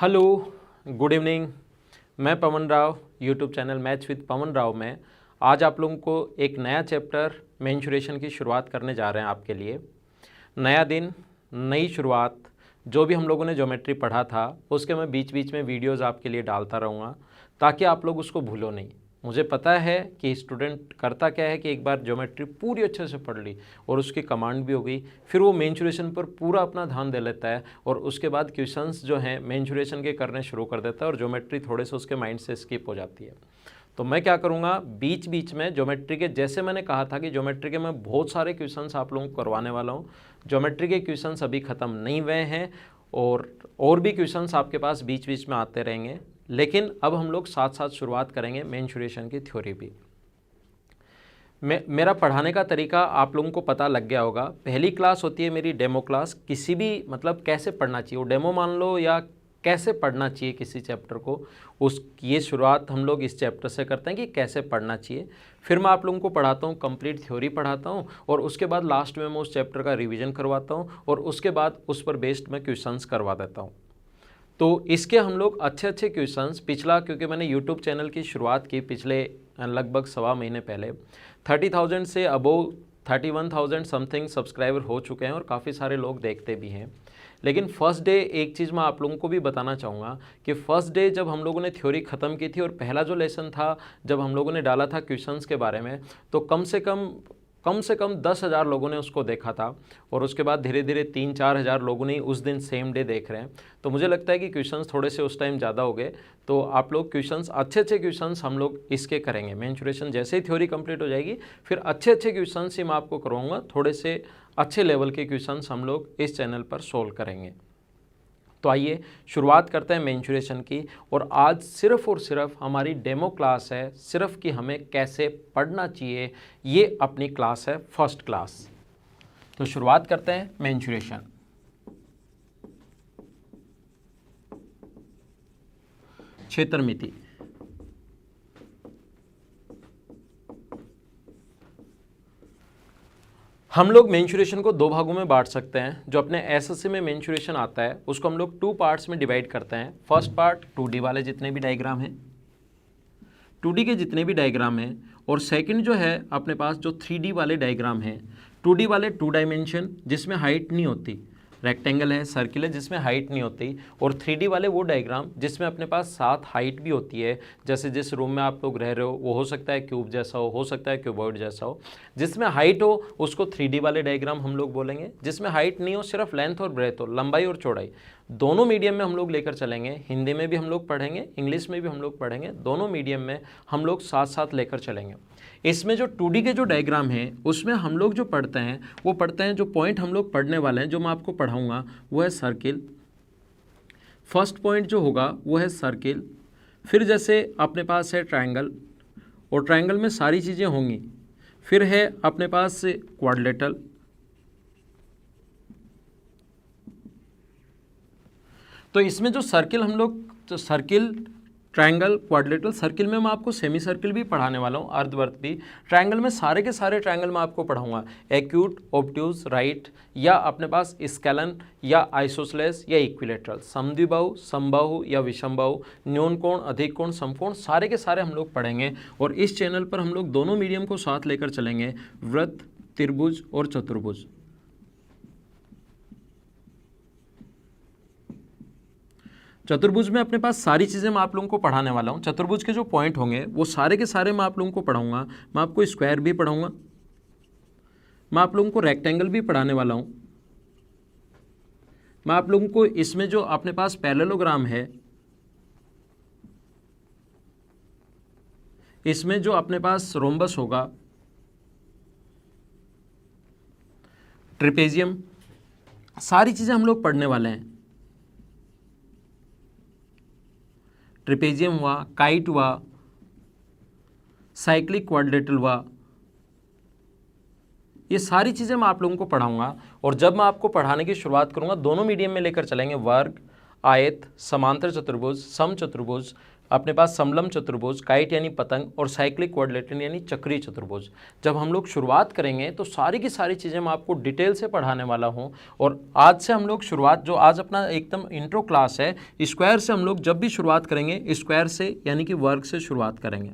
Hello, good evening. मैं Pavan Rao, YouTube channel maths with Pavan Rao में आज आप लोगों को एक नया चैप्टर मेंसुरेशन की शुरुआत करने जा रहे हैं। आपके लिए नया दिन, नई शुरुआत। जो भी हम लोगों ने ज्योमेट्री पढ़ा था उसके मैं बीच बीच में वीडियोस आपके लिए डालता रहूँगा ताकि आप लोग उसको भूलो नहीं। मुझे पता है कि स्टूडेंट करता क्या है कि एक बार ज्योमेट्री पूरी अच्छे से पढ़ ली और उसकी कमांड भी हो गई, फिर वो मेंसुरेशन पर पूरा अपना ध्यान दे लेता है और उसके बाद क्वेश्चंस जो हैं मेंसुरेशन के करने शुरू कर देता है और ज्योमेट्री थोड़े से उसके माइंड से स्किप हो जाती है। तो मैं क्या करूँगा, बीच बीच में ज्योमेट्री के, जैसे मैंने कहा था कि ज्योमेट्री के मैं बहुत सारे क्वेश्चंस आप लोगों को करवाने वाला हूँ। ज्योमेट्री के क्वेश्चंस अभी ख़त्म नहीं हुए हैं और भी क्वेश्चंस आपके पास बीच बीच में आते रहेंगे, लेकिन अब हम लोग साथ साथ शुरुआत करेंगे मेंसुरेशन की थ्योरी भी। मेरा पढ़ाने का तरीका आप लोगों को पता लग गया होगा। पहली क्लास होती है मेरी डेमो क्लास, किसी भी मतलब कैसे पढ़ना चाहिए, वो डेमो मान लो या कैसे पढ़ना चाहिए किसी चैप्टर को, ये शुरुआत हम लोग इस चैप्टर से करते हैं कि कैसे पढ़ना चाहिए। फिर मैं आप लोगों को पढ़ाता हूँ, कंप्लीट थ्योरी पढ़ाता हूँ और उसके बाद लास्ट में मैं उस चैप्टर का रिवीजन करवाता हूँ और उसके बाद उस पर बेस्ड मैं क्वेश्चंस करवा देता हूँ। तो इसके हम लोग अच्छे अच्छे क्वेश्चंस, पिछला क्योंकि मैंने यूट्यूब चैनल की शुरुआत की पिछले लगभग सवा महीने पहले, 30,000 से अबोव 31,000 समथिंग सब्सक्राइबर हो चुके हैं और काफ़ी सारे लोग देखते भी हैं। लेकिन फर्स्ट डे एक चीज़ मैं आप लोगों को भी बताना चाहूँगा कि फर्स्ट डे जब हम लोगों ने थ्योरी ख़त्म की थी और पहला जो लेसन था जब हम लोगों ने डाला था क्वेश्चंस के बारे में, तो कम से कम 10,000 लोगों ने उसको देखा था और उसके बाद धीरे धीरे 3-4 हज़ार लोगों ने उस दिन सेम डे देख रहे हैं। तो मुझे लगता है कि क्वेश्चंस थोड़े से उस टाइम ज़्यादा हो गए, तो आप लोग क्वेश्चंस अच्छे क्वेश्चंस हम लोग इसके करेंगे। मेंसुरेशन जैसे ही थ्योरी कंप्लीट हो जाएगी फिर अच्छे क्वेश्चंस ही मैं आपको करवाऊँगा, थोड़े से अच्छे लेवल के क्वेश्चंस हम लोग इस चैनल पर सोल्व करेंगे। तो आइए शुरुआत करते हैं मेंसुरेशन की। और आज सिर्फ और सिर्फ हमारी डेमो क्लास है, सिर्फ कि हमें कैसे पढ़ना चाहिए, ये अपनी क्लास है, फर्स्ट क्लास। तो शुरुआत करते हैं मेंसुरेशन। क्षेत्रमिति। हम लोग मेंसुरेशन को दो भागों में बांट सकते हैं। जो अपने एसएससी में मेंसुरेशन आता है उसको हम लोग 2 पार्ट्स में डिवाइड करते हैं। फर्स्ट पार्ट 2D वाले जितने भी डायग्राम हैं, 2D के जितने भी डायग्राम हैं, और सेकंड जो है अपने पास जो 3D वाले डायग्राम हैं। 2D वाले 2 डायमेंशन जिसमें हाइट नहीं होती, रेक्टेंगल है, सर्किल है, जिसमें हाइट नहीं होती, और 3D वाले वो डायग्राम जिसमें अपने पास साथ हाइट भी होती है। जैसे जिस रूम में आप लोग रह रहे हो वो हो सकता है क्यूब जैसा हो सकता है क्यूबॉइड जैसा हो। जिसमें हाइट हो उसको 3D वाले डायग्राम हम लोग बोलेंगे, जिसमें हाइट नहीं हो, सिर्फ लेंथ और ब्रेथ हो, लंबाई और चौड़ाई, दोनों मीडियम में हम लोग लेकर चलेंगे। हिंदी में भी हम लोग पढ़ेंगे, इंग्लिश में भी हम लोग पढ़ेंगे, दोनों मीडियम में हम लोग साथ साथ लेकर चलेंगे। इसमें जो 2D के जो डायग्राम हैं उसमें हम लोग जो पढ़ते हैं वो पढ़ते हैं, जो पॉइंट हम लोग पढ़ने वाले हैं, जो मैं आपको पढ़ाऊंगा वो है सर्किल। फर्स्ट पॉइंट जो होगा वो है सर्किल। फिर जैसे अपने पास है ट्रायंगल, और ट्रायंगल में सारी चीज़ें होंगी। फिर है अपने पास क्वाड्रिलेटरल, तो इसमें जो सर्किल हम लोग, तो सर्किल, ट्रायंगल, क्वाड्रिलेटरल, सर्किल में मैं आपको सेमी सर्किल भी पढ़ाने वाला हूँ, अर्धवृत्त भी। ट्रायंगल में सारे के सारे ट्रायंगल मैं आपको पढ़ाऊंगा, एक्यूट, ऑब्ट्यूज, राइट, या अपने पास स्केलन या आइसोसेलेस या इक्विलेटरल, समद्विबाहु, समबाहु या विषमबाहु, न्यून कोण, अधिक कोण, समकोण, सारे के सारे हम लोग पढ़ेंगे। और इस चैनल पर हम लोग दोनों मीडियम को साथ लेकर चलेंगे, वृत्त, त्रिभुज और चतुर्भुज। चतुर्भुज में अपने पास सारी चीज़ें मैं आप लोगों को पढ़ाने वाला हूँ। चतुर्भुज के जो पॉइंट होंगे वो सारे के सारे मैं आप लोगों को पढ़ाऊंगा। मैं आपको स्क्वायर भी पढ़ाऊंगा, मैं आप लोगों को रेक्टेंगल भी पढ़ाने वाला हूँ, मैं आप लोगों को इसमें जो अपने पास पैरेललोग्राम है, इसमें जो अपने पास रोम्बस होगा, ट्रिपेजियम, सारी चीज़ें हम लोग पढ़ने वाले हैं। ट्रिपेजियम हुआ, काइट हुआ, साइक्लिक क्वाड्रिलेटरल हुआ, ये सारी चीज़ें मैं आप लोगों को पढ़ाऊंगा। और जब मैं आपको पढ़ाने की शुरुआत करूंगा दोनों मीडियम में लेकर चलेंगे, वर्ग, आयत, समांतर चतुर्भुज, समचतुर्भुज, अपने पास समलम चतुर्भुज, काइट यानी पतंग और साइक्लिक क्वाड्रिलेटरल यानी चक्रीय चतुर्भुज। जब हम लोग शुरुआत करेंगे तो सारी की सारी चीज़ें मैं आपको डिटेल से पढ़ाने वाला हूं। और आज से हम लोग शुरुआत, जो आज अपना एकदम इंट्रो क्लास है, स्क्वायर से हम लोग जब भी शुरुआत करेंगे स्क्वायर से यानी कि वर्ग से शुरुआत करेंगे।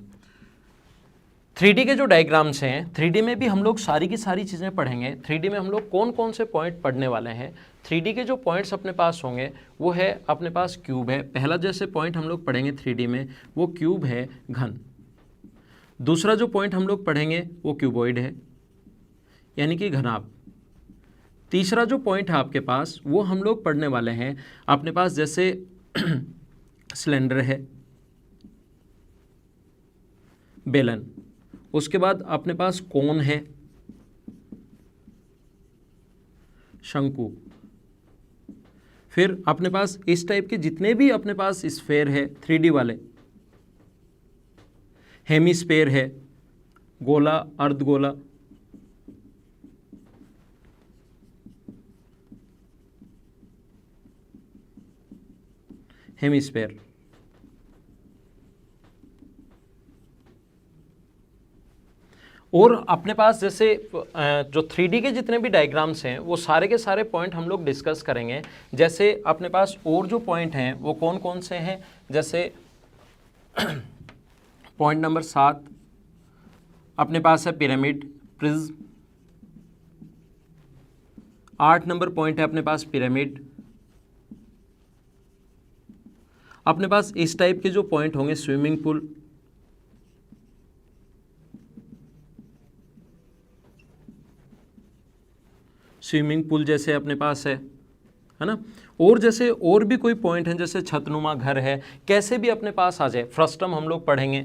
3D के जो डायग्राम्स हैं, 3D में भी हम लोग सारी की सारी चीज़ें पढ़ेंगे। 3D में हम लोग कौन कौन से पॉइंट पढ़ने वाले हैं। 3D के जो पॉइंट्स अपने पास होंगे वो है अपने पास क्यूब है। पहला जैसे पॉइंट हम लोग पढ़ेंगे 3D में वो क्यूब है घन। दूसरा जो पॉइंट हम लोग पढ़ेंगे वो क्यूबॉइड है यानी कि घनाभ। तीसरा जो पॉइंट है आपके पास वो हम लोग पढ़ने वाले हैं अपने पास जैसे सिलेंडर है, बेलन। उसके बाद अपने पास कोन है, शंकु। फिर अपने पास इस टाइप के जितने भी अपने पास स्फेयर है 3D वाले, हेमिस्फेयर है, गोला, अर्धगोला, हेमिस्फेयर। और अपने पास जैसे जो 3D के जितने भी डायग्राम्स हैं वो सारे के सारे पॉइंट हम लोग डिस्कस करेंगे। जैसे अपने पास और जो पॉइंट हैं वो कौन कौन से हैं, जैसे पॉइंट नंबर 7 अपने पास है पिरामिड, प्रिज्म। 8 नंबर पॉइंट है अपने पास पिरामिड। अपने पास इस टाइप के जो पॉइंट होंगे स्विमिंग पूल, स्विमिंग पूल जैसे अपने पास है ना। और जैसे और भी कोई पॉइंट है जैसे छतनुमा घर है, कैसे भी अपने पास आ जाए। फ्रस्टम हम लोग पढ़ेंगे,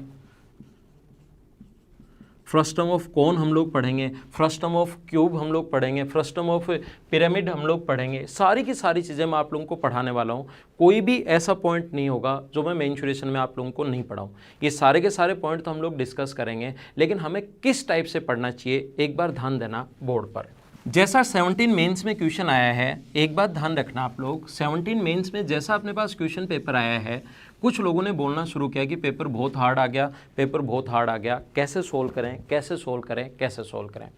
फ्रस्टम ऑफ कोन हम लोग पढ़ेंगे, फ्रस्टम ऑफ क्यूब हम लोग पढ़ेंगे, फ्रस्टम ऑफ पिरामिड हम लोग पढ़ेंगे। सारी की सारी चीज़ें मैं आप लोगों को पढ़ाने वाला हूँ। कोई भी ऐसा पॉइंट नहीं होगा जो मैं मेंसुरेशन में आप लोगों को नहीं पढ़ाऊँ। ये सारे के सारे पॉइंट तो हम लोग डिस्कस करेंगे, लेकिन हमें किस टाइप से पढ़ना चाहिए एक बार ध्यान देना बोर्ड पर। जैसा 17 मेंस में क्वेश्चन आया है, एक बात ध्यान रखना आप लोग, 17 मेंस में जैसा अपने पास क्वेश्चन पेपर आया है, कुछ लोगों ने बोलना शुरू किया कि पेपर बहुत हार्ड आ गया, पेपर बहुत हार्ड आ गया, कैसे सोल्व करें, कैसे सोल्व करें, कैसे सोल्व करें।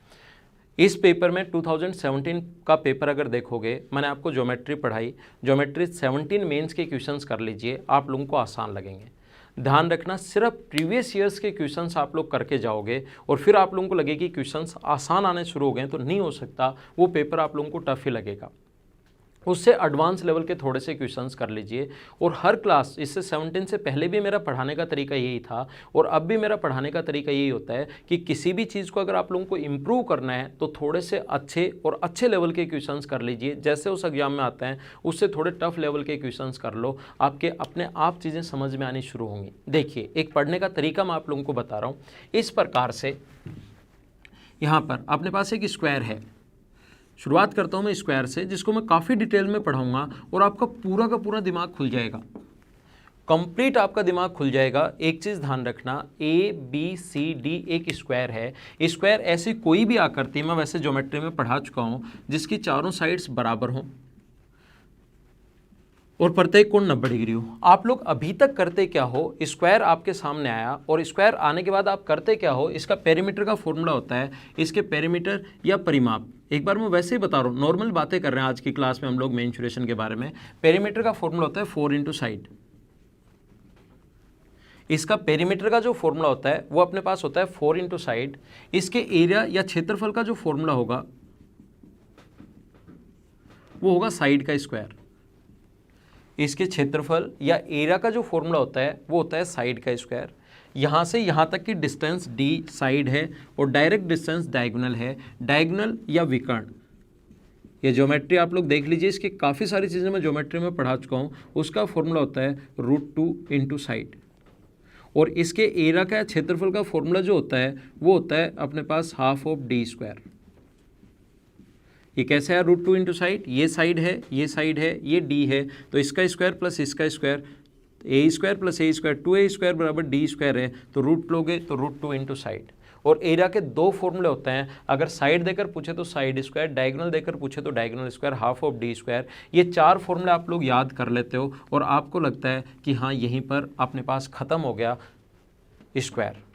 इस पेपर में 2017 का पेपर अगर देखोगे, मैंने आपको ज्योमेट्री पढ़ाई, ज्योमेट्री 17 मेंस के क्वेश्चंस कर लीजिए, आप लोगों को आसान लगेंगे। ध्यान रखना, सिर्फ प्रीवियस ईयर्स के क्वेश्चंस आप लोग करके जाओगे और फिर आप लोगों को लगे कि क्वेश्चंस आसान आने शुरू हो गए, तो नहीं हो सकता, वो पेपर आप लोगों को टफ ही लगेगा। उससे एडवांस लेवल के थोड़े से क्वेश्चंस कर लीजिए। और हर क्लास, इससे 17 से पहले भी मेरा पढ़ाने का तरीका यही था और अब भी मेरा पढ़ाने का तरीका यही होता है कि किसी भी चीज़ को अगर आप लोगों को इम्प्रूव करना है तो थोड़े से अच्छे और अच्छे लेवल के क्वेश्चंस कर लीजिए। जैसे उस एग्जाम में आते हैं उससे थोड़े टफ लेवल के क्वेश्चंस कर लो, आपके अपने आप चीज़ें समझ में आनी शुरू होंगी। देखिए, एक पढ़ने का तरीका मैं आप लोगों को बता रहा हूँ। इस प्रकार से यहाँ पर अपने पास एक स्क्वायर है। शुरुआत करता हूँ मैं स्क्वायर से, जिसको मैं काफ़ी डिटेल में पढ़ाऊंगा और आपका पूरा का पूरा दिमाग खुल जाएगा, कंप्लीट आपका दिमाग खुल जाएगा। एक चीज़ ध्यान रखना, ABCD एक स्क्वायर है। स्क्वायर ऐसी कोई भी आकृति, मैं वैसे ज्योमेट्री में पढ़ा चुका हूँ, जिसकी चारों साइड्स बराबर हों और प्रत्येक कोण 90 डिग्री हो। आप लोग अभी तक करते क्या हो, स्क्वायर आपके सामने आया और स्क्वायर आने के बाद आप करते क्या हो, इसका पेरीमीटर का फॉर्मूला होता है, इसके पेरीमीटर या परिमाप। एक बार मैं वैसे ही बता रहा हूँ, नॉर्मल बातें कर रहे हैं आज की क्लास में हम लोग मेंसुरेशन के बारे में। पेरीमीटर का फॉर्मूला होता है 4 इंटू साइड। इसका पेरीमीटर का जो फॉर्मूला होता है वो अपने पास होता है 4 इंटू साइड। इसके एरिया या क्षेत्रफल का जो फॉर्मूला होगा वो होगा साइड का स्क्वायर। इसके क्षेत्रफल या एरिया का जो फॉर्मूला होता है वो होता है साइड का स्क्वायर। यहाँ से यहाँ तक की डिस्टेंस d साइड है और डायरेक्ट डिस्टेंस डायगोनल है। डायगोनल या विकर्ण, ये ज्योमेट्री आप लोग देख लीजिए, इसकी काफ़ी सारी चीज़ें मैं ज्योमेट्री में पढ़ा चुका हूँ। उसका फॉर्मूला होता है √2 इंटू साइड। और इसके एरिया का क्षेत्रफल का फॉर्मूला जो होता है वो होता है अपने पास हाफ ऑफ d स्क्वायर। ये कैसे है, √2 इंटू साइड, ये साइड है, ये साइड है, ये d है, तो इसका स्क्वायर प्लस इसका square, a square plus a square, 2a square बराबर d स्क्वायर है, तो रूट लोगे तो √2 इंटू साइड। और एरिया के दो फॉर्मूले होते हैं, अगर साइड देकर पूछे तो साइड स्क्वायर, डायगोनल देकर पूछे तो diagonal square, half of D square. ये 4 फॉर्मूले आप लोग याद कर लेते हो और आपको लगता है कि हाँ यहीं पर अपने पास ख़त्म हो गया स्क्वायर।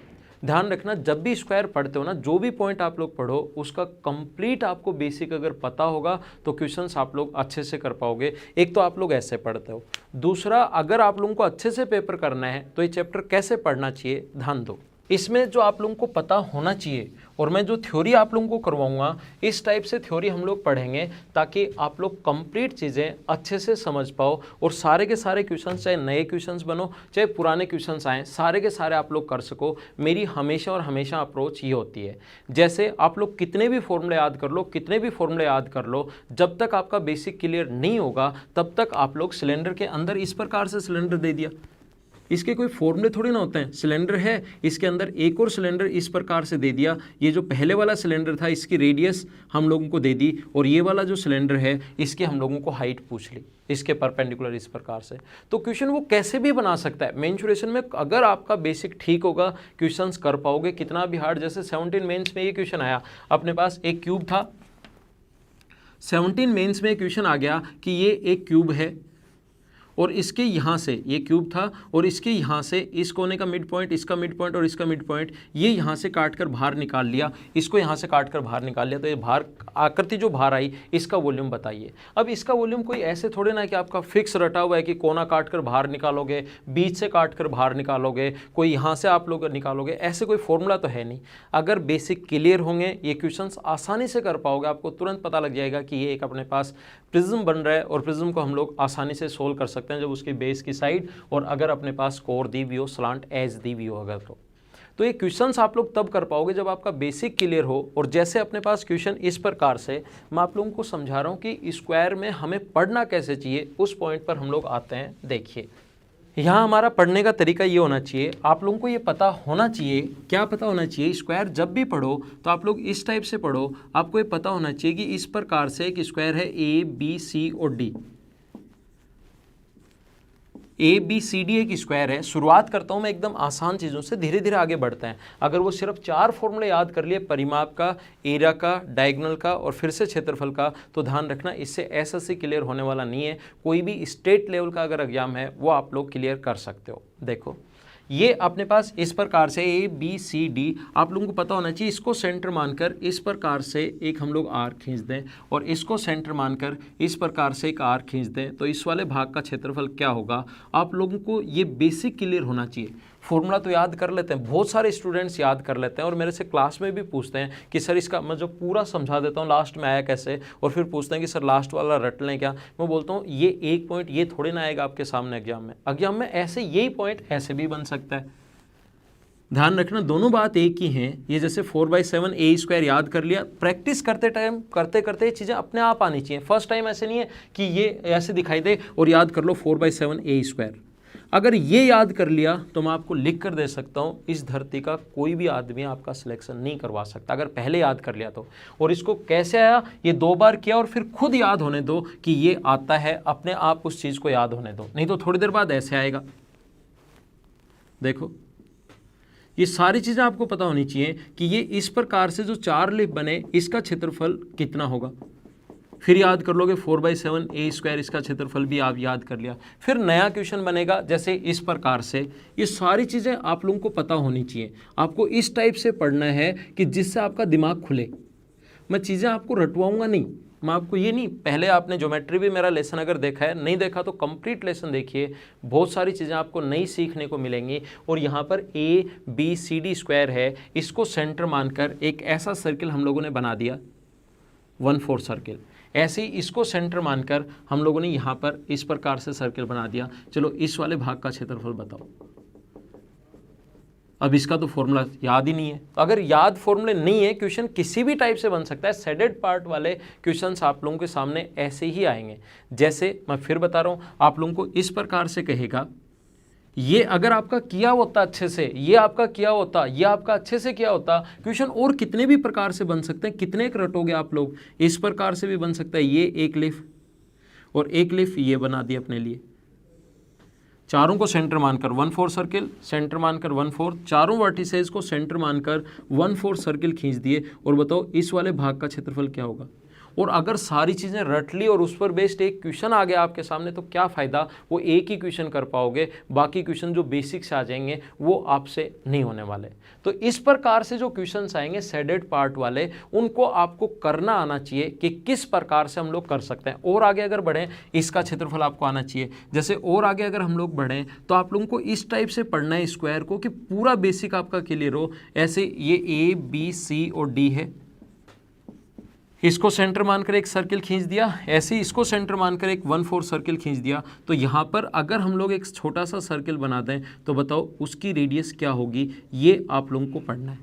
ध्यान रखना, जब भी स्क्वायर पढ़ते हो ना, जो भी पॉइंट आप लोग पढ़ो उसका कंप्लीट आपको बेसिक अगर पता होगा तो क्वेश्चंस आप लोग अच्छे से कर पाओगे। एक तो आप लोग ऐसे पढ़ते हो, दूसरा अगर आप लोगों को अच्छे से पेपर करना है तो ये चैप्टर कैसे पढ़ना चाहिए ध्यान दो। इसमें जो आप लोगों को पता होना चाहिए और मैं जो थ्योरी आप लोगों को करवाऊंगा इस टाइप से थ्योरी हम लोग पढ़ेंगे ताकि आप लोग कंप्लीट चीज़ें अच्छे से समझ पाओ और सारे के सारे क्वेश्चंस, चाहे नए क्वेश्चंस बनो चाहे पुराने क्वेश्चंस आएँ, सारे के सारे आप लोग कर सको। मेरी हमेशा और हमेशा अप्रोच ये होती है, जैसे आप लोग कितने भी फॉर्मूले याद कर लो, कितने भी फॉर्मूले याद कर लो, जब तक आपका बेसिक क्लियर नहीं होगा तब तक आप लोग सिलेंडर के अंदर इस प्रकार से सिलेंडर दे दिया, इसके कोई फॉर्मूले थोड़ी ना होते हैं। सिलेंडर है, इसके अंदर एक और सिलेंडर इस प्रकार से दे दिया, ये जो पहले वाला सिलेंडर था इसकी रेडियस हम लोगों को दे दी और ये वाला जो सिलेंडर है इसकी हम लोगों को हाइट पूछ ली, इसके परपेंडिकुलर इस प्रकार से। तो क्वेश्चन वो कैसे भी बना सकता है। मेंसुरेशन में अगर आपका बेसिक ठीक होगा क्वेश्चंस कर पाओगे, कितना भी हार्ड। जैसे 17 मेंस में ये क्वेश्चन आया, अपने पास एक क्यूब था, 17 मेंस में क्वेश्चन आ गया कि ये एक क्यूब है और इसके यहाँ से, ये क्यूब था और इसके यहाँ से इस कोने का मिड पॉइंट, इसका मिड पॉइंट और इसका मिड पॉइंट, ये यहाँ से काट कर बाहर निकाल लिया, इसको यहाँ से काट कर बाहर निकाल लिया, तो ये बाहर आकृति जो बाहर आई इसका वॉल्यूम बताइए। अब इसका वॉल्यूम कोई ऐसे थोड़े ना कि आपका फिक्स रटा हुआ है कि कोना काट कर बाहर निकालोगे, बीच से काट कर बाहर निकालोगे, कोई यहाँ से आप लोग निकालोगे, ऐसे कोई फॉर्मूला तो है नहीं। अगर बेसिक क्लियर होंगे ये क्वेश्चंस आसानी से कर पाओगे, आपको तुरंत पता लग जाएगा कि ये एक अपने पास प्रिज्म बन रहा है और प्रिज्म को हम लोग आसानी से सोल्व कर सकते हैं जब उसकी बेस की साइड और अगर अपने पास कोर दी भी हो, स्लांट एज दी भी हो अगर तो ये क्वेश्चंस आप लोग तब कर पाओगे जब आपका बेसिक क्लियर हो। और जैसे अपने पास क्वेश्चन इस प्रकार से, मैं आप लोगों को समझा रहा हूँ कि स्क्वायर में हमें पढ़ना कैसे चाहिए, उस पॉइंट पर हम लोग आते हैं। देखिए यहाँ हमारा पढ़ने का तरीका ये होना चाहिए, आप लोगों को ये पता होना चाहिए, क्या पता होना चाहिए, स्क्वायर जब भी पढ़ो तो आप लोग इस टाइप से पढ़ो, आपको ये पता होना चाहिए कि इस प्रकार से कि स्क्वायर है ए बी सी और D, A B C D एक स्क्वायर है। शुरुआत करता हूँ मैं एकदम आसान चीज़ों से, धीरे धीरे आगे बढ़ते हैं। अगर वो सिर्फ 4 फॉर्मूले याद कर लिए, परिमाप का, एरिया का, डायगोनल का और फिर से क्षेत्रफल का, तो ध्यान रखना इससे एसएससी क्लियर होने वाला नहीं है। कोई भी स्टेट लेवल का अगर एग्जाम है वो आप लोग क्लियर कर सकते हो। देखो ये अपने पास इस प्रकार से ए बी सी डी, आप लोगों को पता होना चाहिए, इसको सेंटर मानकर इस प्रकार से एक हम लोग आर्क खींच दें और इसको सेंटर मानकर इस प्रकार से एक आर्क खींच दें, तो इस वाले भाग का क्षेत्रफल क्या होगा। आप लोगों को ये बेसिक क्लियर होना चाहिए। फॉर्मूला तो याद कर लेते हैं, बहुत सारे स्टूडेंट्स याद कर लेते हैं और मेरे से क्लास में भी पूछते हैं कि सर इसका मैं जो पूरा समझा देता हूँ लास्ट में आया कैसे, और फिर पूछते हैं कि सर लास्ट वाला रट लें क्या। मैं बोलता हूँ ये एक पॉइंट ये थोड़े ना आएगा आपके सामने एग्जाम में ऐसे यही पॉइंट ऐसे भी बन सकता है। ध्यान रखना दोनों बात एक ही हैं। ये जैसे 4/7 ए स्क्वायर याद कर लिया, प्रैक्टिस करते टाइम करते करते ये चीज़ें अपने आप आनी चाहिए। फर्स्ट टाइम ऐसे नहीं है कि ये ऐसे दिखाई दे और याद कर लो 4/7 ए स्क्वायर। अगर ये याद कर लिया तो मैं आपको लिख कर दे सकता हूँ, इस धरती का कोई भी आदमी आपका सिलेक्शन नहीं करवा सकता अगर पहले याद कर लिया तो। और इसको कैसे आया, ये 2 बार किया और फिर खुद याद होने दो कि ये आता है, अपने आप उस चीज़ को याद होने दो, नहीं तो थोड़ी देर बाद ऐसे आएगा। देखो ये सारी चीज़ें आपको पता होनी चाहिए कि ये इस प्रकार से जो 4 लिप बने इसका क्षेत्रफल कितना होगा। फिर याद कर लोगे 4/7 ए स्क्वायर, इसका क्षेत्रफल भी आप याद कर लिया। फिर नया क्वेश्चन बनेगा जैसे इस प्रकार से। ये सारी चीज़ें आप लोगों को पता होनी चाहिए। आपको इस टाइप से पढ़ना है कि जिससे आपका दिमाग खुले। मैं चीज़ें आपको रटवाऊंगा नहीं, मैं आपको ये नहीं, पहले आपने ज्योमेट्री भी मेरा लेसन अगर देखा है, नहीं देखा तो कंप्लीट लेसन देखिए, बहुत सारी चीज़ें आपको नई सीखने को मिलेंगी। और यहाँ पर A B C D square है, इसको सेंटर मानकर एक ऐसा सर्किल हम लोगों ने बना दिया, 1/4 सर्किल। ऐसे ही इसको सेंटर मानकर हम लोगों ने यहाँ पर इस प्रकार से सर्किल बना दिया। चलो इस वाले भाग का क्षेत्रफल बताओ। अब इसका तो फॉर्मूला याद ही नहीं है। अगर याद फॉर्मूले नहीं है, क्वेश्चन किसी भी टाइप से बन सकता है। शेडेड पार्ट वाले क्वेश्चंस आप लोगों के सामने ऐसे ही आएंगे। जैसे मैं फिर बता रहा हूँ, आप लोगों को इस प्रकार से कहेगा, ये अगर आपका किया होता अच्छे से, ये आपका किया होता, ये आपका अच्छे से किया होता, क्वेश्चन और कितने भी प्रकार से बन सकते हैं। कितने रटोगे आप लोग, इस प्रकार से भी बन सकता है। ये एक लिफ और एक लिफ ये बना दिया अपने लिए। चारों को सेंटर मानकर 1/4 सर्किल, सेंटर मानकर 1/4, चारों वर्टिसेज को सेंटर मानकर 1/4 सर्किल खींच दिए। और बताओ इस वाले भाग का क्षेत्रफल क्या होगा। और अगर सारी चीज़ें रट ली और उस पर बेस्ड एक क्वेश्चन आ गया आपके सामने तो क्या फ़ायदा, वो एक ही क्वेश्चन कर पाओगे, बाकी क्वेश्चन जो बेसिक से आ जाएंगे वो आपसे नहीं होने वाले। तो इस प्रकार से जो क्वेश्चंस आएंगे शेडेड पार्ट वाले, उनको आपको करना आना चाहिए कि किस प्रकार से हम लोग कर सकते हैं। और आगे अगर बढ़ें, इसका क्षेत्रफल आपको आना चाहिए। जैसे और आगे अगर हम लोग बढ़ें तो आप लोगों को इस टाइप से पढ़ना है स्क्वायर को कि पूरा बेसिक आपका क्लियर हो। ऐसे ये A B C और D है, इसको सेंटर मानकर एक सर्किल खींच दिया, ऐसे ही इसको सेंटर मानकर एक 1/4 सर्किल खींच दिया। तो यहाँ पर अगर हम लोग एक छोटा सा सर्किल बना दें तो बताओ उसकी रेडियस क्या होगी, ये आप लोगों को पढ़ना है।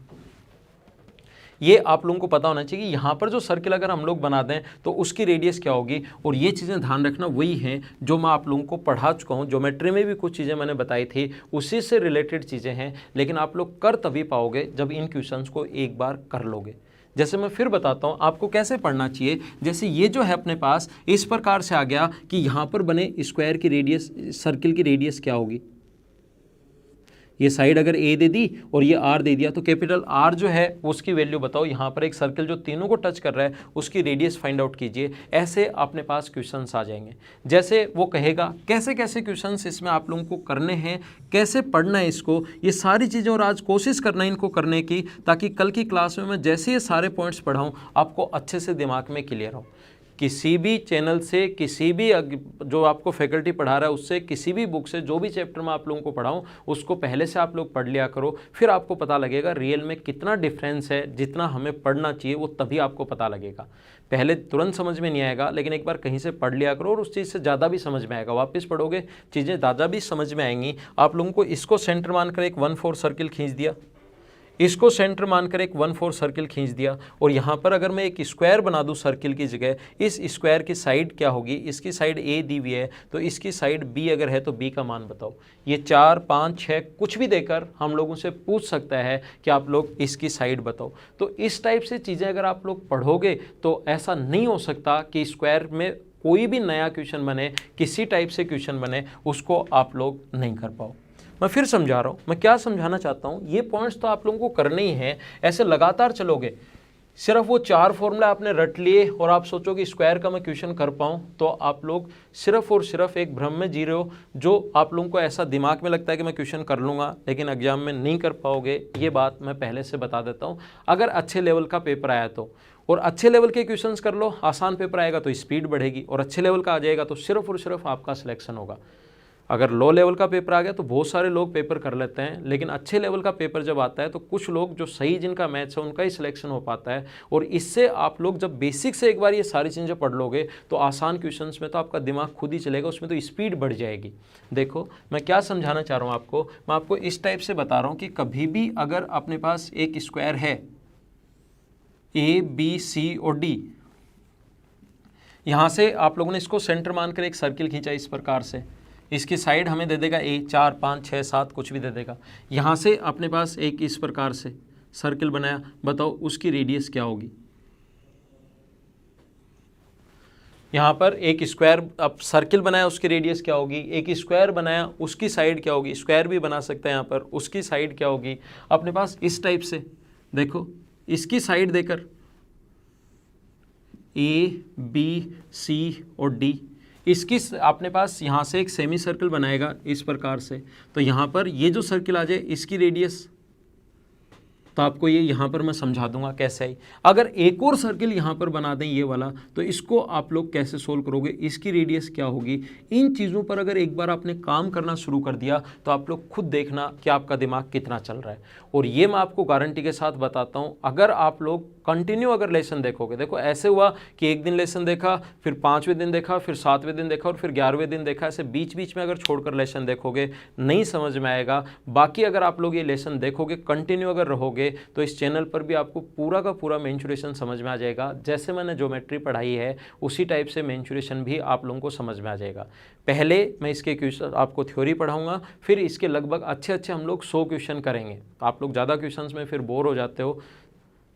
ये आप लोगों को पता होना चाहिए कि यहाँ पर जो सर्किल अगर हम लोग बना दें तो उसकी रेडियस क्या होगी। और ये चीज़ें ध्यान रखना वही हैं जो मैं आप लोगों को पढ़ा चुका हूँ। ज्योमेट्री में भी कुछ चीज़ें मैंने बताई थी, उसी से रिलेटेड चीज़ें हैं, लेकिन आप लोग कर तभी पाओगे जब इन क्वेश्चंस को एक बार कर लोगे। जैसे मैं फिर बताता हूँ आपको कैसे पढ़ना चाहिए। जैसे ये जो है अपने पास इस प्रकार से आ गया कि यहाँ पर बने स्क्वायर की रेडियस, सर्किल की रेडियस क्या होगी। ये साइड अगर A दे दी और ये R दे दिया तो कैपिटल R जो है उसकी वैल्यू बताओ। यहाँ पर एक सर्किल जो तीनों को टच कर रहा है उसकी रेडियस फाइंड आउट कीजिए। ऐसे अपने पास क्वेश्चंस आ जाएंगे। जैसे वो कहेगा कैसे कैसे क्वेश्चंस इसमें आप लोगों को करने हैं, कैसे पढ़ना है इसको, ये सारी चीज़ें। और आज कोशिश करना है इनको करने की, ताकि कल की क्लास में मैं जैसे ये सारे पॉइंट्स पढ़ाऊँ आपको अच्छे से दिमाग में क्लियर हो। किसी भी चैनल से, किसी भी जो आपको फैकल्टी पढ़ा रहा है उससे, किसी भी बुक से जो भी चैप्टर मैं आप लोगों को पढ़ाऊँ उसको पहले से आप लोग पढ़ लिया करो। फिर आपको पता लगेगा रियल में कितना डिफरेंस है। जितना हमें पढ़ना चाहिए वो तभी आपको पता लगेगा। पहले तुरंत समझ में नहीं आएगा, लेकिन एक बार कहीं से पढ़ लिया करो और उस चीज़ से ज़्यादा भी समझ में आएगा। वापस पढ़ोगे चीज़ें ज़्यादा भी समझ में आएंगी। आप लोगों को इसको सेंटर मानकर एक 1/4 सर्किल खींच दिया, इसको सेंटर मानकर एक 1/4 सर्किल खींच दिया। और यहाँ पर अगर मैं एक स्क्वायर बना दूँ सर्किल की जगह, इस स्क्वायर की साइड क्या होगी, इसकी साइड A दी हुई है तो इसकी साइड B अगर है तो B का मान बताओ। ये 4, 5, 6 कुछ भी देकर हम लोगों से पूछ सकता है कि आप लोग इसकी साइड बताओ। तो इस टाइप से चीज़ें अगर आप लोग पढ़ोगे तो ऐसा नहीं हो सकता कि स्क्वायर में कोई भी नया क्वेश्चन बने, किसी टाइप से क्वेश्चन बने, उसको आप लोग नहीं कर पाओ। मैं फिर समझा रहा हूँ, मैं क्या समझाना चाहता हूँ। ये पॉइंट्स तो आप लोगों को करने ही हैं। ऐसे लगातार चलोगे, सिर्फ वो 4 फॉर्मूला आपने रट लिए और आप सोचो कि स्क्वायर का मैं क्वेश्चन कर पाऊँ, तो आप लोग सिर्फ और सिर्फ एक भ्रम में जी रहे हो। जो आप लोगों को ऐसा दिमाग में लगता है कि मैं क्वेश्चन कर लूँगा, लेकिन एग्जाम में नहीं कर पाओगे। ये बात मैं पहले से बता देता हूँ। अगर अच्छे लेवल का पेपर आया तो, और अच्छे लेवल के क्वेश्चंस कर लो, आसान पेपर आएगा तो स्पीड बढ़ेगी, और अच्छे लेवल का आ जाएगा तो सिर्फ और सिर्फ आपका सिलेक्शन होगा। अगर लो लेवल का पेपर आ गया तो बहुत सारे लोग पेपर कर लेते हैं, लेकिन अच्छे लेवल का पेपर जब आता है तो कुछ लोग जो सही जिनका मैथ्स है उनका ही सिलेक्शन हो पाता है। और इससे आप लोग जब बेसिक से एक बार ये सारी चीज़ें पढ़ लोगे तो आसान क्वेश्चंस में तो आपका दिमाग खुद ही चलेगा, उसमें तो स्पीड बढ़ जाएगी। देखो मैं क्या समझाना चाह रहा हूँ आपको, मैं आपको इस टाइप से बता रहा हूँ कि कभी भी अगर अपने पास एक स्क्वायर है A, B, C और D, यहाँ से आप लोगों ने इसको सेंटर मानकर एक सर्किल खींचा इस प्रकार से, इसकी साइड हमें दे देगा A, 4, 5, 6, 7 कुछ भी दे देगा। यहाँ से अपने पास एक इस प्रकार से सर्किल बनाया, बताओ उसकी रेडियस क्या होगी। यहाँ पर एक स्क्वायर अब सर्किल बनाया, उसकी रेडियस क्या होगी। एक स्क्वायर बनाया, उसकी साइड क्या होगी। स्क्वायर भी बना सकते हैं यहाँ पर, उसकी साइड क्या होगी। अपने पास इस टाइप से देखो, इसकी साइड देकर A, B, C और D, इसकी अपने पास यहाँ से एक सेमी सर्कल बनाएगा इस प्रकार से। तो यहाँ पर ये जो सर्किल आ जाए इसकी रेडियस, तो आपको ये यहाँ पर मैं समझा दूंगा कैसे है। अगर एक और सर्किल यहाँ पर बना दें ये वाला, तो इसको आप लोग कैसे सोल्व करोगे, इसकी रेडियस क्या होगी। इन चीज़ों पर अगर एक बार आपने काम करना शुरू कर दिया तो आप लोग खुद देखना कि आपका दिमाग कितना चल रहा है। और ये मैं आपको गारंटी के साथ बताता हूँ, अगर आप लोग कंटिन्यू अगर लेसन देखोगे, देखो ऐसे हुआ कि एक दिन लेसन देखा, फिर 5वें दिन देखा, फिर 7वें दिन देखा और फिर 11वें दिन देखा, ऐसे बीच बीच में अगर छोड़कर लेसन देखोगे नहीं समझ में आएगा। बाकी अगर आप लोग ये लेसन देखोगे, कंटिन्यू अगर रहोगे, तो इस चैनल पर भी आपको पूरा का पूरा मेंचुरेशन समझ में आ जाएगा। जैसे मैंने ज्योमेट्री पढ़ाई है उसी टाइप से मेंचुरेशन भी आप लोगों को समझ में आ जाएगा। पहले मैं इसके क्वेश्चन आपको थ्योरी पढ़ाऊंगा, फिर इसके लगभग अच्छे हम लोग 100 क्वेश्चन करेंगे। आप लोग ज़्यादा क्वेश्चंस में फिर बोर हो जाते हो,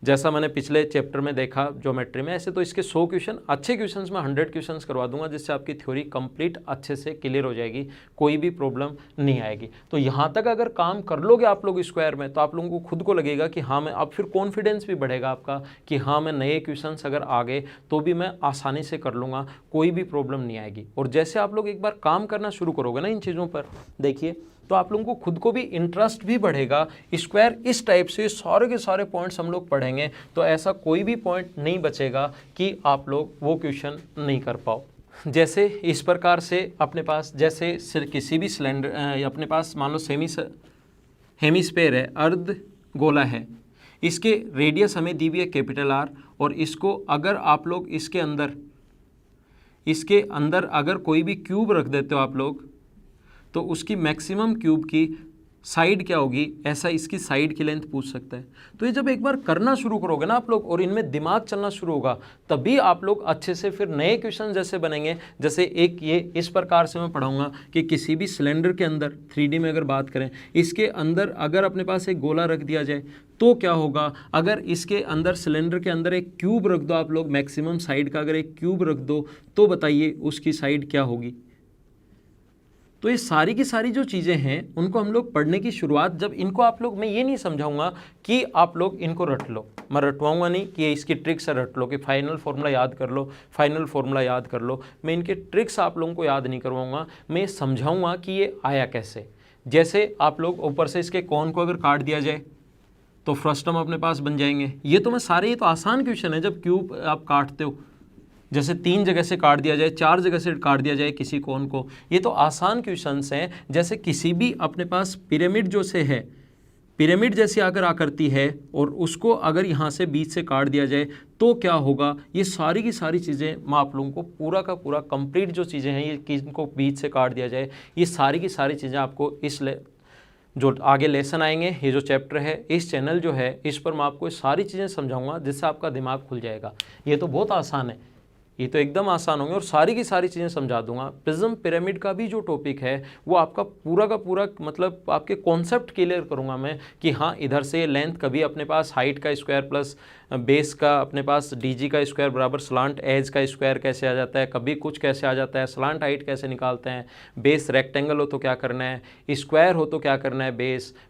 जैसा मैंने पिछले चैप्टर में देखा ज्योमेट्री में, ऐसे तो इसके 100 क्वेश्चन, अच्छे क्वेश्चंस में 100 क्वेश्चंस करवा दूंगा, जिससे आपकी थ्योरी कंप्लीट अच्छे से क्लियर हो जाएगी, कोई भी प्रॉब्लम नहीं आएगी। तो यहाँ तक अगर काम कर लोगे आप लोग स्क्वायर में, तो आप लोगों को खुद को लगेगा कि हाँ मैं, अब फिर कॉन्फिडेंस भी बढ़ेगा आपका कि हाँ मैं नए क्वेश्चंस अगर आ गए तो भी मैं आसानी से कर लूँगा, कोई भी प्रॉब्लम नहीं आएगी। और जैसे आप लोग एक बार काम करना शुरू करोगे ना इन चीज़ों पर, देखिए तो आप लोगों को खुद को भी इंटरेस्ट भी बढ़ेगा। स्क्वायर इस टाइप से सारे के सारे पॉइंट्स हम लोग पढ़ेंगे तो ऐसा कोई भी पॉइंट नहीं बचेगा कि आप लोग वो क्वेश्चन नहीं कर पाओ। जैसे इस प्रकार से अपने पास, जैसे किसी भी सिलेंडर अपने पास मान लो हेमिस्फेयर है, अर्ध गोला है, इसके रेडियस हमें दी हुई है कैपिटल आर, और इसको अगर आप लोग इसके अंदर अगर कोई भी क्यूब रख देते हो आप लोग, तो उसकी मैक्सिमम क्यूब की साइड क्या होगी, ऐसा इसकी साइड की लेंथ पूछ सकता है। तो ये जब एक बार करना शुरू करोगे ना आप लोग और इनमें दिमाग चलना शुरू होगा, तभी आप लोग अच्छे से फिर नए क्वेश्चन जैसे बनेंगे। जैसे एक ये इस प्रकार से मैं पढ़ाऊंगा कि किसी भी सिलेंडर के अंदर 3D में अगर बात करें, इसके अंदर अगर अपने पास एक गोला रख दिया जाए तो क्या होगा, अगर इसके अंदर सिलेंडर के अंदर एक क्यूब रख दो आप लोग, मैक्सिमम साइड का अगर एक क्यूब रख दो तो बताइए उसकी साइड क्या होगी। तो ये सारी की सारी जो चीज़ें हैं उनको हम लोग पढ़ने की शुरुआत, जब इनको आप लोग, मैं ये नहीं समझाऊंगा कि आप लोग इनको रट लो, मैं रटवाऊंगा नहीं कि ये इसकी ट्रिक्स रट लो कि फाइनल फार्मूला याद कर लो, फाइनल फार्मूला याद कर लो। मैं इनके ट्रिक्स आप लोगों को याद नहीं करवाऊंगा, मैं समझाऊंगा कि ये आया कैसे। जैसे आप लोग ऊपर से इसके कोन को अगर काट दिया जाए तो फ्रस्टम अपने पास बन जाएंगे। ये तो मैं सारे, ये तो आसान क्वेश्चन है जब क्यूब आप काटते हो, जैसे 3 जगह से काट दिया जाए, 4 जगह से काट दिया जाए किसी कोन को, ये तो आसान क्वेश्चंस हैं। जैसे किसी भी अपने पास पिरामिड जो से है, पिरामिड जैसी अगर आकृति है और उसको अगर यहाँ से बीच से काट दिया जाए तो क्या होगा, ये सारी की सारी चीज़ें मैं आप लोगों को पूरा का पूरा कंप्लीट जो चीज़ें हैं, ये किनको बीच से काट दिया जाए, ये सारी की सारी चीज़ें आपको जो आगे लेसन आएंगे, ये जो चैप्टर है, इस चैनल जो है इस पर मैं आपको सारी चीज़ें समझाऊंगा, जिससे आपका दिमाग खुल जाएगा। ये तो बहुत आसान है, ये तो एकदम आसान होंगे और सारी की सारी चीज़ें समझा दूंगा। प्रिज्म पिरामिड का भी जो टॉपिक है वो आपका पूरा का पूरा, मतलब आपके कॉन्सेप्ट क्लियर करूंगा मैं कि हाँ इधर से लेंथ, कभी अपने पास हाइट का स्क्वायर प्लस बेस का अपने पास डीजी का स्क्वायर बराबर स्लांट एज का स्क्वायर कैसे आ जाता है, कभी कुछ कैसे आ जाता है, स्लांट हाइट कैसे निकालते हैं, बेस रेक्टेंगल हो तो क्या करना है, स्क्वायर हो तो क्या करना है,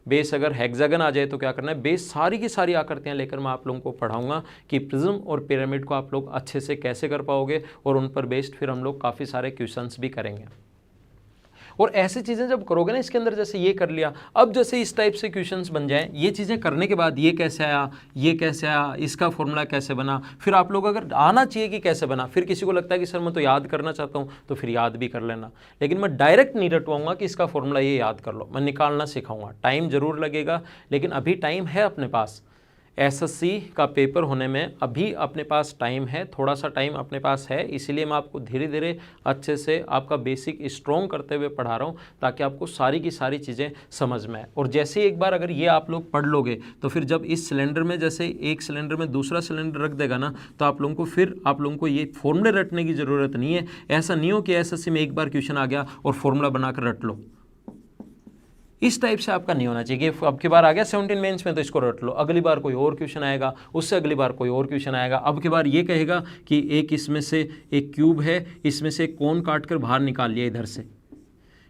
बेस अगर हेक्सागन आ जाए तो क्या करना है, बेस सारी की सारी आकृतियाँ लेकर मैं आप लोगों को पढ़ाऊँगा कि प्रिज्म और पिरामिड को आप लोग अच्छे से कैसे कर पाओगे, और उन पर बेस्ड फिर हम लोग काफ़ी सारे क्वेश्चंस भी करेंगे। और ऐसी चीज़ें जब करोगे ना इसके अंदर, जैसे ये कर लिया, अब जैसे इस टाइप से क्वेश्चंस बन जाएं, ये चीज़ें करने के बाद ये कैसे आया, ये कैसे आया, इसका फॉर्मूला कैसे बना, फिर आप लोग अगर आना चाहिए कि कैसे बना, फिर किसी को लगता है कि सर मैं तो याद करना चाहता हूँ, तो फिर याद भी कर लेना, लेकिन मैं डायरेक्ट नहीं रटवाऊंगा कि इसका फॉर्मूला ये याद कर लो, मैं निकालना सिखाऊंगा। टाइम ज़रूर लगेगा, लेकिन अभी टाइम है अपने पास, एसएससी का पेपर होने में अभी अपने पास टाइम है, थोड़ा सा टाइम अपने पास है, इसीलिए मैं आपको धीरे धीरे अच्छे से आपका बेसिक स्ट्रॉन्ग करते हुए पढ़ा रहा हूँ, ताकि आपको सारी की सारी चीज़ें समझ में आए। और जैसे एक बार अगर ये आप लोग पढ़ लोगे तो फिर जब इस सिलेंडर में, जैसे एक सिलेंडर में दूसरा सिलेंडर रख देगा ना, तो आप लोगों को फिर आप लोगों को ये फॉर्मूले रटने की ज़रूरत नहीं है। ऐसा नहीं हो कि एसएससी में एक बार क्वेश्चन आ गया और फॉर्मूला बनाकर रट लो, इस टाइप से आपका नहीं होना चाहिए कि अब की बार आ गया 17 मेंस में तो इसको रट लो, अगली बार कोई और क्वेश्चन आएगा, उससे अगली बार कोई और क्वेश्चन आएगा, अब की बार ये कहेगा कि एक इसमें से एक क्यूब है, इसमें से एक कोन काट कर बाहर निकाल लिया, इधर से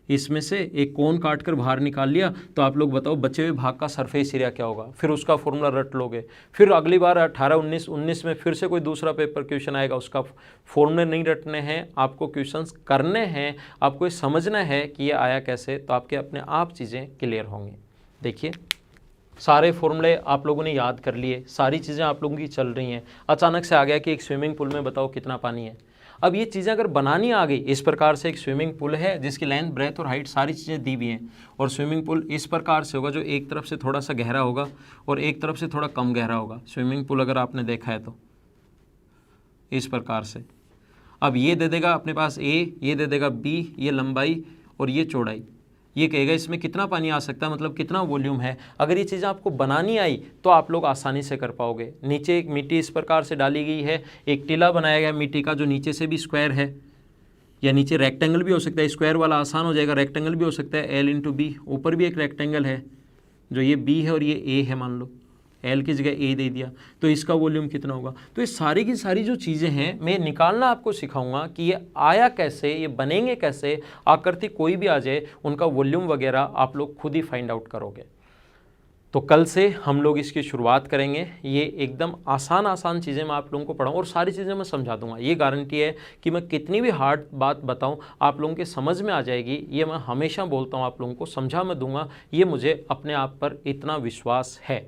इसमें से एक कोन काट कर बाहर निकाल लिया, तो आप लोग बताओ बचे हुए भाग का सरफेस एरिया क्या होगा, फिर उसका फॉर्मूला रट लोगे। फिर अगली बार 18-19 में फिर से कोई दूसरा पेपर क्वेश्चन आएगा, उसका फॉर्मूले नहीं रटने हैं, आपको क्वेश्चंस करने हैं, आपको ये समझना है कि ये आया कैसे, तो आपके अपने आप चीज़ें क्लियर होंगी। देखिए सारे फॉर्मूले आप लोगों ने याद कर लिए, सारी चीज़ें आप लोगों की चल रही हैं, अचानक से आ गया कि एक स्विमिंग पूल में बताओ कितना पानी है। अब ये चीज़ें अगर बनानी आ गई, इस प्रकार से एक स्विमिंग पूल है जिसकी लेंथ, ब्रेथ और हाइट सारी चीज़ें दी हुई हैं, और स्विमिंग पूल इस प्रकार से होगा जो एक तरफ से थोड़ा सा गहरा होगा और एक तरफ से थोड़ा कम गहरा होगा। स्विमिंग पूल अगर आपने देखा है तो इस प्रकार से, अब ये दे देगा अपने पास ए, ये दे देगा बी, ये लंबाई और ये चौड़ाई, ये कहेगा इसमें कितना पानी आ सकता है, मतलब कितना वॉल्यूम है। अगर ये चीज़ें आपको बनानी आई तो आप लोग आसानी से कर पाओगे। नीचे एक मिट्टी इस प्रकार से डाली गई है, एक टीला बनाया गया मिट्टी का जो नीचे से भी स्क्वायर है, या नीचे रेक्टेंगल भी हो सकता है, स्क्वायर वाला आसान हो जाएगा, रेक्टेंगल भी हो सकता है, L × B। ऊपर भी एक रेक्टेंगल है जो ये B है और ये A है, मान लो एल की जगह ए दे दिया, तो इसका वॉल्यूम कितना होगा। तो ये सारी की सारी जो चीज़ें हैं मैं निकालना आपको सिखाऊंगा कि ये आया कैसे, ये बनेंगे कैसे, आकृति कोई भी आ जाए उनका वॉल्यूम वगैरह आप लोग खुद ही फाइंड आउट करोगे। तो कल से हम लोग इसकी शुरुआत करेंगे। ये एकदम आसान चीज़ें मैं आप लोगों को पढ़ाऊँ और सारी चीज़ें मैं समझा दूंगा। ये गारंटी है कि मैं कितनी भी हार्ड बात बताऊं आप लोगों के समझ में आ जाएगी। ये मैं हमेशा बोलता हूं, आप लोगों को समझा मैं दूंगा, ये मुझे अपने आप पर इतना विश्वास है।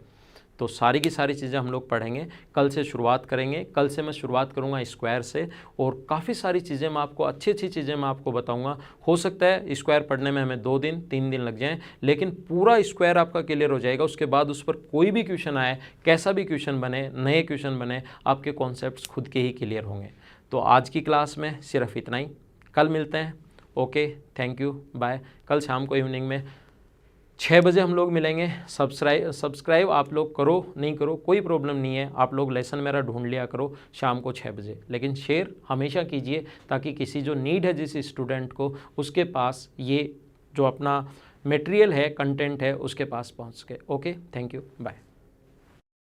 तो सारी की सारी चीज़ें हम लोग पढ़ेंगे, कल से शुरुआत करेंगे। कल से मैं शुरुआत करूंगा स्क्वायर से और काफ़ी सारी चीज़ें मैं आपको, अच्छी चीज़ें मैं आपको बताऊंगा। हो सकता है स्क्वायर पढ़ने में हमें 2 दिन 3 दिन लग जाएं, लेकिन पूरा स्क्वायर आपका क्लियर हो जाएगा। उसके बाद उस पर कोई भी क्वेश्चन आए, कैसा भी क्वेश्चन बने, नए क्वेश्चन बने, आपके कॉन्सेप्ट्स खुद के ही क्लियर होंगे। तो आज की क्लास में सिर्फ इतना ही, कल मिलते हैं। Okay, thank you, bye. कल शाम को इवनिंग में 6 बजे हम लोग मिलेंगे। सब्सक्राइब आप लोग करो नहीं करो कोई प्रॉब्लम नहीं है, आप लोग लेसन मेरा ढूंढ लिया करो शाम को 6 बजे, लेकिन शेयर हमेशा कीजिए ताकि किसी जो नीड है जिस स्टूडेंट को, उसके पास ये जो अपना मटेरियल है, कंटेंट है, उसके पास पहुंच सके। Okay, thank you, bye.